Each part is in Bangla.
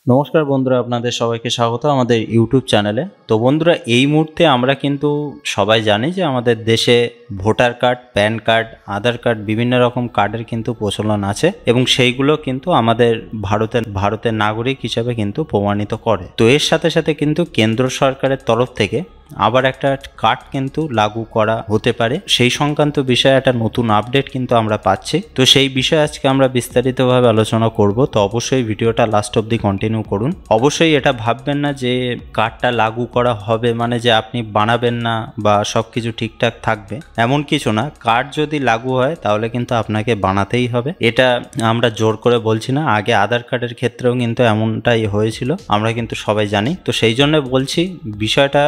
নমস্কার বন্ধুরা, আপনাদের সবাইকে স্বাগত আমাদের ইউটিউব চ্যানেলে। তো বন্ধুরা, এই মুহূর্তে আমরা কিন্তু সবাই জানি যে আমাদের দেশে ভোটার কার্ড, প্যান কার্ড, আধার কার্ড, বিভিন্ন রকম কার্ডের কিন্তু প্রচলন আছে এবং সেইগুলো কিন্তু আমাদের ভারতের নাগরিক হিসেবে কিন্তু প্রমাণিত করে। তো এর সাথে সাথে কিন্তু কেন্দ্র সরকারের তরফ থেকে আবার একটা কার্ড কিন্তু লাগু করা হতে পারে, সেই সংক্রান্ত বিষয়ে একটা নতুন আপডেট কিন্তু আমরা পাচ্ছি। তো সেই বিষয়ে আজকে আমরা বিস্তারিতভাবে আলোচনা করব। তো অবশ্যই ভিডিওটা লাস্ট অবধি কন্টিনিউ করুন। অবশ্যই এটা ভাববেন না যে কার্ডটা লাগু করা হবে মানে যে আপনি বানাবেন না বা সবকিছু ঠিকঠাক থাকবে, এমন কিছু না। কার্ড যদি লাগু হয় তাহলে কিন্তু আপনাকে বানাতেই হবে, এটা আমরা জোর করে বলছি না। আগে আধার কার্ডের ক্ষেত্রেও কিন্তু এমনটাই হয়েছিল, আমরা কিন্তু সবাই জানি। তো সেই জন্য বলছি, বিষয়টা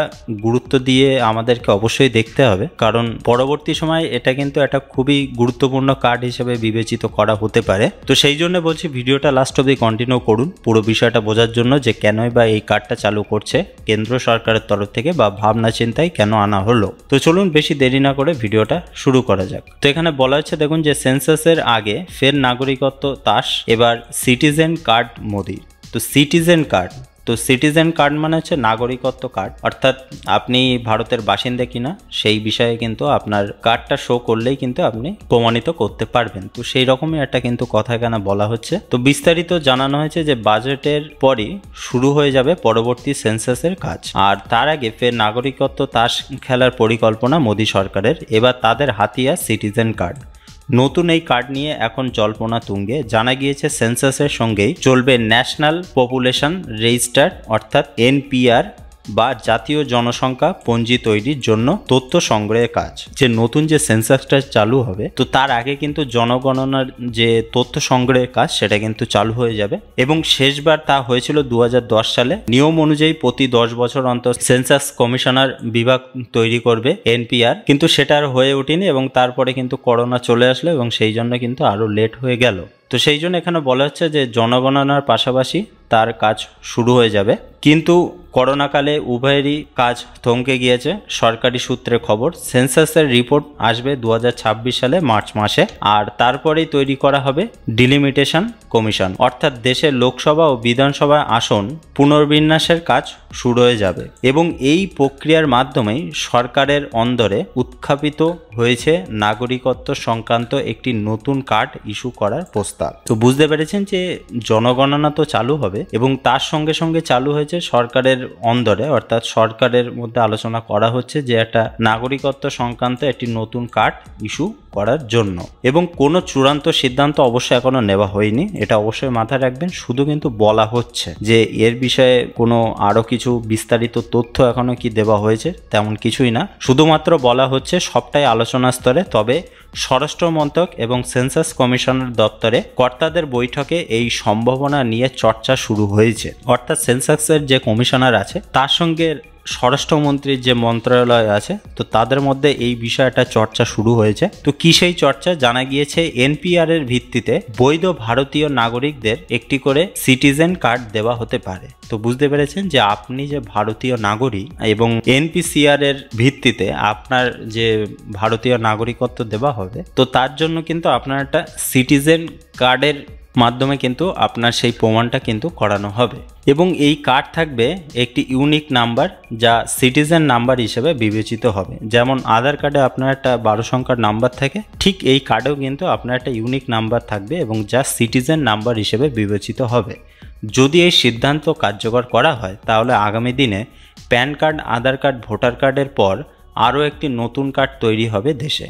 গুরুত্ব দিয়ে আমাদেরকে অবশ্যই দেখতে হবে, কারণ পরবর্তী সময় এটা কিন্তু একটা খুবই গুরুত্বপূর্ণ কার্ড হিসেবে বিবেচিত করা হতে পারে। তো সেই জন্য বলছি, ভিডিওটা লাস্ট অবধি কন্টিনিউ করুন পুরো বিষয়টা বোঝার জন্য যে কেনই বা এই কার্ডটা চালু করছে কেন্দ্র সরকারের তরফ থেকে বা ভাবনা চিন্তায় কেন আনা হলো। তো চলুন বেশি দেরি না করে ভিডিওটা শুরু করা যাক। তো এখানে বলা হচ্ছে, দেখুন যে সেন্সাসের আগে ফের নাগরিকত্ব তাস, এবার সিটিজেন কার্ড মোদির। তো সিটিজেন কার্ড মানে হচ্ছে নাগরিকত্ব কার্ড, অর্থাৎ আপনি ভারতের বাসিন্দা কিনা সেই বিষয়ে কিন্তু আপনার কার্ডটা শো করলেই কিন্তু আপনি প্রমাণিত করতে পারবেন। তো সেই রকমই একটা কিন্তু কথা এখানে বলা হচ্ছে। তো বিস্তারিত জানানো হয়েছে যে বাজেটের পরই শুরু হয়ে যাবে পরবর্তী সেন্সাসের কাজ, আর তার আগে ফের নাগরিকত্ব তাস খেলার পরিকল্পনা মোদী সরকারের। এবার তাদের হাতিয়ার সিটিজেন কার্ড। নতুন এই কার্ড নিয়ে এখন জল্পনা তুঙ্গে। জানা গিয়েছে সেন্সাসের সঙ্গেই চলবে ন্যাশনাল পপুলেশন রেজিস্টার অর্থাৎ এনপিআর বা জাতীয় জনসংখ্যা পঞ্জি তৈরির জন্য তথ্য সংগ্রহের কাজ। যে নতুন যে সেন্সাসটা চালু হবে, তো তার আগে কিন্তু জনগণনার যে তথ্য সংগ্রহের কাজ সেটা কিন্তু চালু হয়ে যাবে এবং শেষবার তা হয়েছিল 2010 সালে। নিয়ম অনুযায়ী প্রতি 10 বছর অন্তর সেন্সাস কমিশনার বিভাগ তৈরি করবে এনপিআর, কিন্তু সেটা আর হয়ে ওঠেনি এবং তারপরে কিন্তু করোনা চলে আসলো এবং সেই জন্য কিন্তু আরো লেট হয়ে গেল। তো সেই জন্য এখানে বলা হচ্ছে যে জনগণনার পাশাপাশি তার কাজ শুরু হয়ে যাবে, কিন্তু করোনাকালে উভয়েরই কাজ থমকে গিয়েছে। সরকারি সূত্রে খবর, সেন্সাসের রিপোর্ট আসবে 2026 সালে মার্চ মাসে, আর তারপরেই তৈরি করা হবে ডিলিমিটেশন কমিশন, অর্থাৎ দেশের লোকসভা ও বিধানসভা আসন পুনর্বিন্যাসের কাজ শুরু হয়ে যাবে এবং এই প্রক্রিয়ার মাধ্যমেই সরকারের অন্দরে উত্থাপিত হয়েছে নাগরিকত্ব সংক্রান্ত একটি নতুন কার্ড ইস্যু করার প্রস্তাব। তো বুঝতে পেরেছেন যে জনগণনা তো চালু হবে এবং তার সঙ্গে সঙ্গে চালু হয়েছে সরকারের অন্দরে, অর্থাৎ সরকারের মধ্যে আলোচনা করা হচ্ছে যে একটা নাগরিকত্ব সংক্রান্ত একটি নতুন কার্ড ইস্যু করার জন্য। এবং কোনো চূড়ান্ত সিদ্ধান্ত অবশ্যই এখনো নেওয়া হয়নি, এটা অবশ্যই মাথায় রাখবেন। শুধু কিন্তু বলা হচ্ছে যে এর বিষয়ে কোনো আরো কিছু বিস্তারিত তথ্য এখনো কি দেওয়া হয়েছে তেমন কিছুই না, শুধুমাত্র বলা হচ্ছে সবটাই আলোচনা স্তরে। তবে স্বরাষ্ট্র মন্ত্রক এবং সেন্সাস কমিশনের দপ্তরে কর্তাদের বৈঠকে এই সম্ভাবনা নিয়ে চর্চা শুরু হয়েছে, অর্থাৎ সেন্সাসের যে কমিশনার আছে তার সঙ্গে স্বরাষ্ট্রমন্ত্রীর যে মন্ত্রণালয় আছে, তো তাদের মধ্যে এই বিষয়টা চর্চা শুরু হয়েছে। তো কি সেই চর্চা? জানা গিয়েছে এনপিআর এর ভিত্তিতে বৈধ ভারতীয় নাগরিকদের একটি করে সিটিজেন কার্ড দেওয়া হতে পারে। তো বুঝতে পেরেছেন যে আপনি যে ভারতীয় নাগরিক এবং এনপিসিআর এর ভিত্তিতে আপনার যে ভারতীয় নাগরিকত্ব দেওয়া হবে, তো তার জন্য কিন্তু আপনার একটা সিটিজেন কার্ডের মাধ্যমে কিন্তু আপনার সেই প্রমাণটা কিন্তু করানো হবে এবং এই কার্ড থাকবে একটি ইউনিক নাম্বার যা সিটিজেন নাম্বার হিসেবে বিবেচিত হবে। যেমন আধার কার্ডে আপনার একটা 12 সংখ্যার নাম্বার থাকে, ঠিক এই কার্ডেও কিন্তু আপনার একটা ইউনিক নাম্বার থাকবে এবং যা সিটিজেন নাম্বার হিসেবে বিবেচিত হবে। যদি এই সিদ্ধান্ত কার্যকর করা হয় তাহলে আগামী দিনে প্যান কার্ড, আধার কার্ড, ভোটার কার্ডের পর আরও একটি নতুন কার্ড তৈরি হবে দেশে,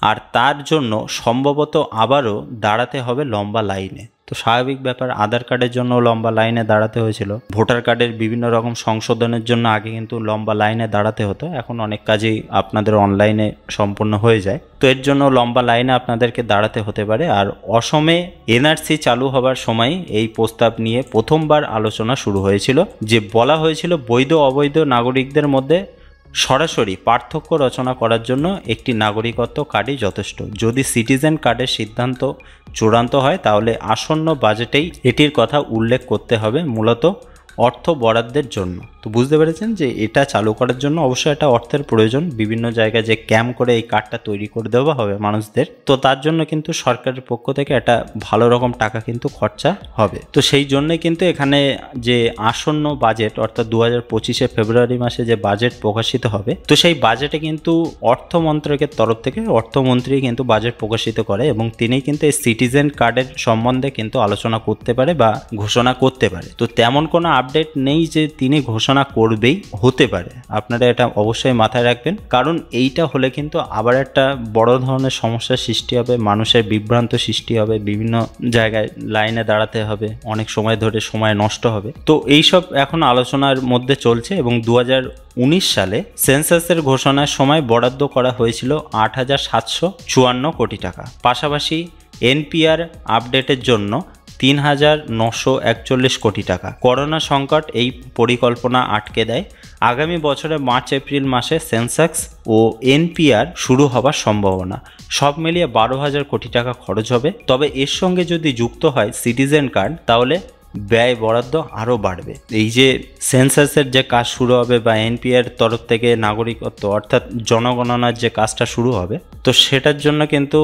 আর তার জন্য সম্ভবত আবারও দাঁড়াতে হবে লম্বা লাইনে। তো স্বাভাবিক ব্যাপার, আধার কার্ডের জন্য লম্বা লাইনে দাঁড়াতে হয়েছিল, ভোটার কার্ডের বিভিন্ন রকম সংশোধনের জন্য আগে কিন্তু লম্বা লাইনে দাঁড়াতে হতো, এখন অনেক কাজেই আপনাদের অনলাইনে সম্পূর্ণ হয়ে যায়। তো এর জন্য লম্বা লাইনে আপনাদেরকে দাঁড়াতে হতে পারে। আর অসমে এনআরসি চালু হবার সময় এই প্রস্তাব নিয়ে প্রথমবার আলোচনা শুরু হয়েছিল, যে বলা হয়েছিল বৈধ অবৈধ নাগরিকদের মধ্যে সরাসরি পার্থক্য রচনা করার জন্য একটি নাগরিকত্ব কার্ডই যথেষ্ট। যদি সিটিজেন কার্ডের সিদ্ধান্ত চূড়ান্ত হয় তাহলে আসন্ন বাজেটেই এটির কথা উল্লেখ করতে হবে, মূলত অর্থ বরাদ্দের জন্য। তো বুঝতে পেরেছেন যে এটা চালু করার জন্য অবশ্যই একটা অর্থের প্রয়োজন। বিভিন্ন জায়গায় যে ক্যাম্প করে এই কার্ডটা তৈরি করে দেওয়া হবে মানুষদের, তো তার জন্য কিন্তু সরকারের পক্ষ থেকে একটা ভালো রকম টাকা কিন্তু খরচা হবে। তো সেই জন্যে কিন্তু এখানে যে আসন্ন বাজেট অর্থাৎ 2025 ফেব্রুয়ারি মাসে যে বাজেট প্রকাশিত হবে, তো সেই বাজেটে কিন্তু অর্থ মন্ত্রকের তরফ থেকে অর্থমন্ত্রী কিন্তু বাজেট প্রকাশিত করে এবং তিনি কিন্তু এই সিটিজেন কার্ডের সম্বন্ধে কিন্তু আলোচনা করতে পারে বা ঘোষণা করতে পারে। তো তেমন কোনো আপডেট নেই যে তিনি ঘোষণা করবেই, হতে পারে। আপনারা এটা অবশ্যই মাথায় রাখবেন, কারণ এইটা হলে কিন্তু আবার একটা বড় ধরনের সমস্যার সৃষ্টি হবে, মানুষের বিভ্রান্ত সৃষ্টি হবে, বিভিন্ন জায়গায় লাইনে দাঁড়াতে হবে, অনেক সময় ধরে সময় নষ্ট হবে। তো এইসব এখন আলোচনার মধ্যে চলছে এবং 2019 সালে সেন্সাসের ঘোষণার সময় বরাদ্দ করা হয়েছিল 8,754 কোটি টাকা। পাশাপাশি এনপিআর আপডেটের জন্য 3,941 কোটি টাকা। করোনা সংকট এই পরিকল্পনা আটকে দেয়। আগামী বছরের মার্চ এপ্রিল মাসে সেন্সাক্স ও এনপিআর শুরু হবার সম্ভাবনা। সব মিলিয়ে 12,000 কোটি টাকা খরচ হবে। তবে এর সঙ্গে যদি যুক্ত হয় সিটিজেন কার্ড, তাহলে ব্যয় বরাদ্দ আরও বাড়বে। এই যে সেন্সাসের যে কাজ শুরু হবে বা এনপিআর তরফ থেকে নাগরিকত্ব অর্থাৎ জনগণনার যে কাজটা শুরু হবে, তো সেটার জন্য কিন্তু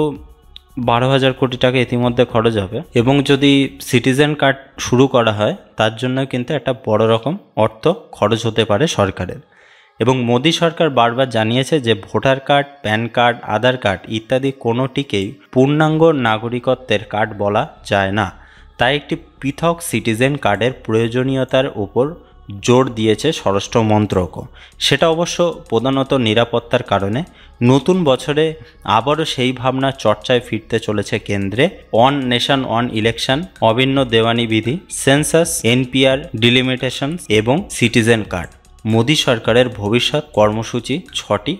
12,000 কোটি টাকা ইতিমধ্যে খরচ হবে এবং যদি সিটিজেন কার্ড শুরু করা হয় তার জন্য কিন্তু একটা বড় রকম অর্থ খরচ হতে পারে সরকারের। এবং মোদী সরকার বারবার জানিয়েছে যে ভোটার কার্ড, প্যান কার্ড, আধার কার্ড ইত্যাদি কোনোটিকেই পূর্ণাঙ্গ নাগরিকত্বের কার্ড বলা যায় না। তাই একটি পৃথক সিটিজেন কার্ডের প্রয়োজনীয়তার উপর জোর দিয়েছে স্বরাষ্ট্র মন্ত্রকও। সেটা অবশ্য প্রধানত নিরাপত্তার কারণে। নতুন বছরে আবারও সেই ভাবনা চর্চায় ফিরতে চলেছে কেন্দ্রে। অন নেশন অন ইলেকশন, অভিন্ন দেওয়ানি বিধি, সেন্সাস, এনপিআর ডিলিমিটেশনস এবং সিটিজেন কার্ড। মোদী সরকারের ভবিষ্যৎ কর্মসূচি 6টি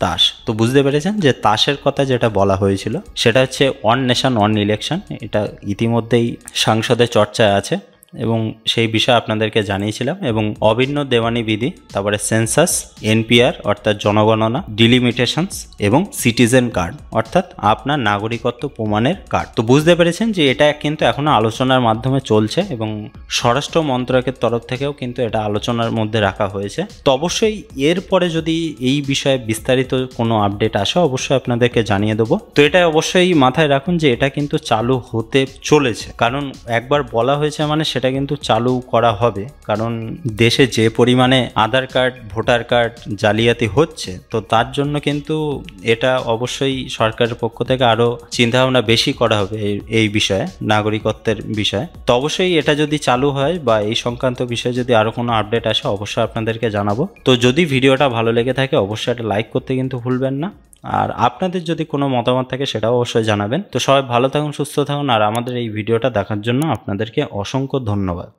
তাস। তো বুঝতে পেরেছেন যে তাসের কথা যেটা বলা হয়েছিল সেটা হচ্ছে অন নেশন অন ইলেকশন। এটা ইতিমধ্যেই সংসদে চর্চায় আছে এবং সেই বিষয়ে আপনাদেরকে জানিয়েছিলাম। এবং অভিন্ন দেওয়ানি বিধি, তারপরে সেন্সাস, এনপিআর অর্থাৎ জনগণনা, ডিলিমিটেশনস এবং সিটিজেন কার্ড অর্থাৎ আপনার নাগরিকত্ব প্রমাণের কার্ড। তো বুঝতে পেরেছেন যে এটা কিন্তু এখনো আলোচনার মাধ্যমে চলছে এবং স্বরাষ্ট্র মন্ত্রকের তরফ থেকেও কিন্তু এটা আলোচনার মধ্যে রাখা হয়েছে। তো অবশ্যই এরপরে যদি এই বিষয়ে বিস্তারিত কোনো আপডেট আসে অবশ্যই আপনাদেরকে জানিয়ে দেবো। তো এটা অবশ্যই মাথায় রাখুন যে এটা কিন্তু চালু হতে চলেছে, কারণ একবার বলা হয়েছে মানে সেটা কিন্তু চালু করা হবে। কারণ দেশে যে পরিমাণে আধার কার্ড, ভোটার কার্ড জালিয়াতি হচ্ছে, তো তার জন্য কিন্তু এটা অবশ্যই সরকারের পক্ষ থেকে আরও চিন্তাভাবনা বেশি করা হবে এই বিষয়ে, নাগরিকত্বের বিষয়ে। তো অবশ্যই এটা যদি চালু হয় বা এই সংক্রান্ত বিষয়ে যদি আরও কোনো আপডেট আসে অবশ্যই আপনাদেরকে জানাবো। তো যদি ভিডিওটা ভালো লেগে থাকে অবশ্যই একটা লাইক করতে কিন্তু ভুলবেন না। আর আপনাদের যদি কোনো মতামত থাকে সেটাও অবশ্যই জানাবেন। তো সবাই ভালো থাকুন, সুস্থ থাকুন, আর আমাদের এই ভিডিওটা দেখার জন্য আপনাদেরকে অসংখ্য ধন্যবাদ।